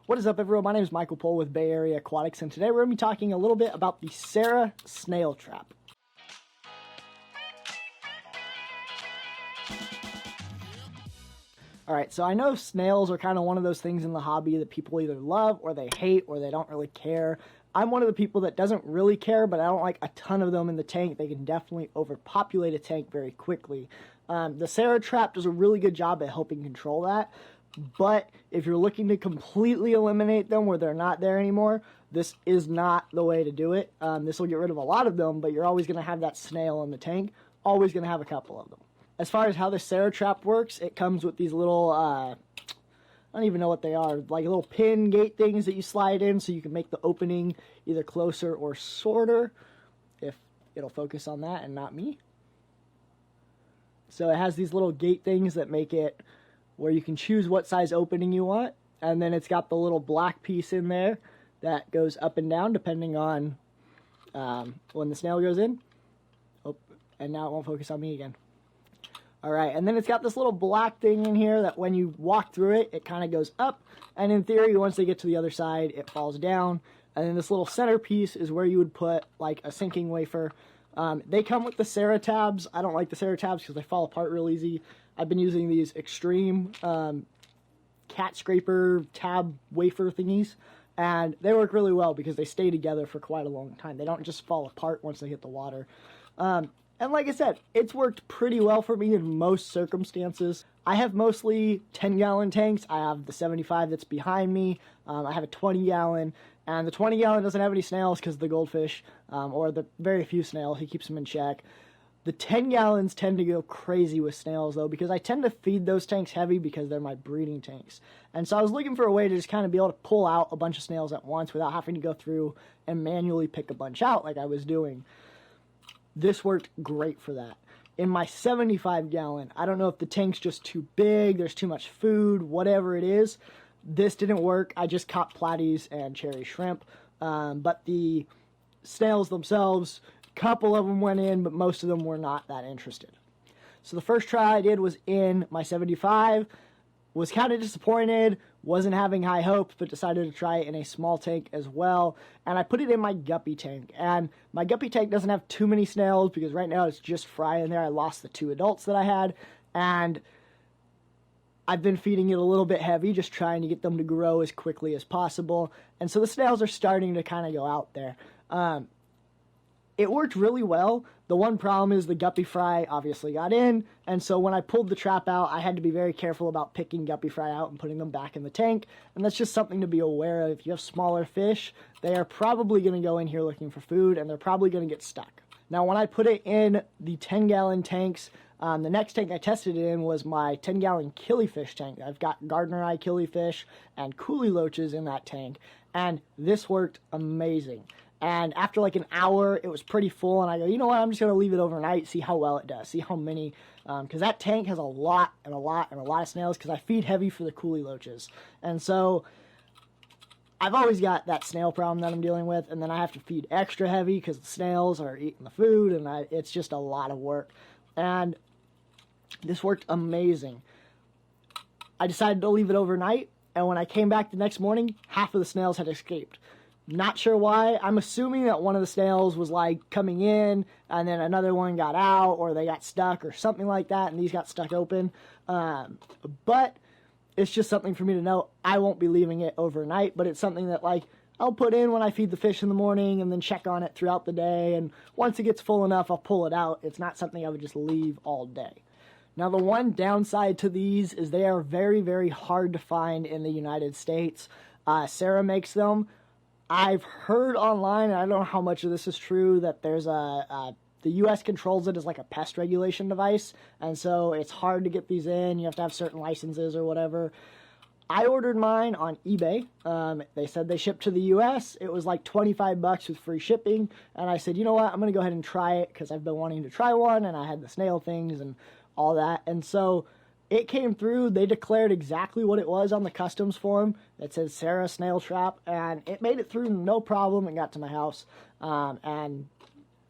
What is up, everyone? My name is Michael Pohl with Bay Area Aquatics, and today we're going to be talking a little bit about the Sera Snail Trap. Alright, so I know snails are kind of one of those things in the hobby that people either love or they hate or they don't really care. I'm one of the people that doesn't really care, but I don't like a ton of them in the tank. They can definitely overpopulate a tank very quickly. The Sera Trap does a really good job at helping control that. But if you're looking to completely eliminate them where they're not there anymore, this is not the way to do it. This will get rid of a lot of them, but you're always going to have that snail in the tank. Always going to have a couple of them. As far as how the Sera Trap works, it comes with these little, I don't even know what they are, like little pin gate things that you slide in so you can make the opening either closer or shorter, if it'll focus on that and not me. So it has these little gate things that make it where you can choose what size opening you want, and then it's got the little black piece in there that goes up and down depending on when the snail goes in. Oh, and now it won't focus on me again. Alright, and then it's got this little black thing in here that when you walk through it, it kind of goes up, and in theory, once they get to the other side, it falls down. And then this little center piece is where you would put like a sinking wafer. They come with the Sera tabs. I don't like the Sera tabs because they fall apart real easy. I've been using these extreme cat scraper tab wafer thingies, and they work really well because they stay together for quite a long time. They don't just fall apart once they hit the water. And like I said, it's worked pretty well for me in most circumstances. I have mostly 10-gallon tanks. I have the 75 that's behind me. I have a 20-gallon, and the 20-gallon doesn't have any snails because of the goldfish, or the very few snails. He keeps them in check. The 10 gallons tend to go crazy with snails, though, because I tend to feed those tanks heavy because they're my breeding tanks. And so I was looking for a way to just kind of be able to pull out a bunch of snails at once without having to go through and manually pick a bunch out like I was doing. This worked great for that. In my 75 gallon, I don't know if the tank's just too big, there's too much food, whatever it is. This didn't work. I just caught platies and cherry shrimp. But the snails themselves, couple of them went in, but most of them were not that interested. So the first try I did was in my 75, was kind of disappointed, wasn't having high hopes, but decided to try it in a small tank as well. And I put it in my guppy tank, and my guppy tank doesn't have too many snails because right now it's just fry in there. I lost the 2 adults that I had, and I've been feeding it a little bit heavy, just trying to get them to grow as quickly as possible. And so the snails are starting to kind of go out there. It worked really well. The one problem is the guppy fry obviously got in, and so when I pulled the trap out, I had to be very careful about picking guppy fry out and putting them back in the tank, and that's just something to be aware of. If you have smaller fish, they are probably going to go in here looking for food, and they're probably going to get stuck. Now, when I put it in the 10-gallon tanks, the next tank I tested it in was my 10-gallon killifish tank. I've got gardener eye killifish and coolie loaches in that tank, and this worked amazing. And after like an hour, it was pretty full, and I go, you know what, I'm just going to leave it overnight, see how well it does, see how many, because that tank has a lot of snails, because I feed heavy for the coolie loaches. And so I've always got that snail problem that I'm dealing with, and then I have to feed extra heavy because the snails are eating the food, and it's just a lot of work. And this worked amazing. I decided to leave it overnight, and when I came back the next morning, half of the snails had escaped. Not sure why. I'm assuming that one of the snails was like coming in and then another one got out, or they got stuck or something like that, and these got stuck open. But it's just something for me to know. I won't be leaving it overnight, but it's something that like I'll put in when I feed the fish in the morning and then check on it throughout the day. And once it gets full enough, I'll pull it out. It's not something I would just leave all day. Now, the one downside to these is they are very, very hard to find in the United States. Sera makes them. I've heard online, and I don't know how much of this is true, that there's the U.S. controls it as like a pest regulation device, and so it's hard to get these in. You have to have certain licenses or whatever. I ordered mine on eBay. They said they shipped to the U.S. It was like $25 with free shipping, and I said, you know what, I'm going to go ahead and try it because I've been wanting to try one, and I had the snail things and all that, and so it came through. They declared exactly what it was on the customs form. It says Sera Snail Trap, and it made it through no problem and got to my house, and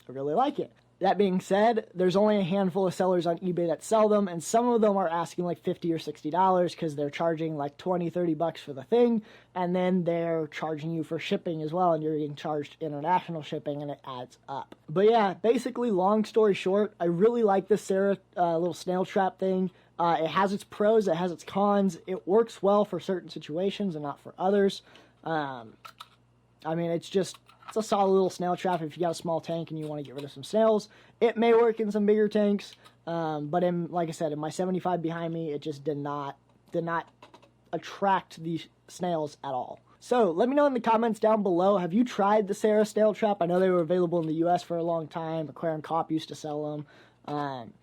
I really like it. That being said, there's only a handful of sellers on eBay that sell them, and some of them are asking like $50 or $60 because they're charging like 20, 30 bucks for the thing, and then they're charging you for shipping as well, and you're getting charged international shipping, and it adds up. But yeah, basically, long story short, I really like this Sera little snail trap thing. It has its pros, it has its cons. It works well for certain situations and not for others. I mean, it's a solid little snail trap if you got a small tank and you want to get rid of some snails. It may work in some bigger tanks, but like I said, in my 75 behind me, it just did not attract these snails at all. So let me know in the comments down below, have you tried the Sera Snail Trap? I know they were available in the US for a long time. Aquarium Co-op used to sell them.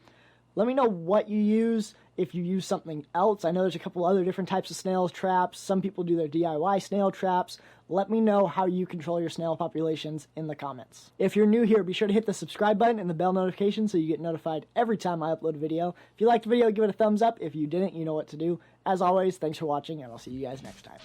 Let me know what you use, if you use something else. I know there's a couple other different types of snail traps. Some people do their DIY snail traps. Let me know how you control your snail populations in the comments. If you're new here, be sure to hit the subscribe button and the bell notification so you get notified every time I upload a video. If you liked the video, give it a thumbs up. If you didn't, you know what to do. As always, thanks for watching, and I'll see you guys next time.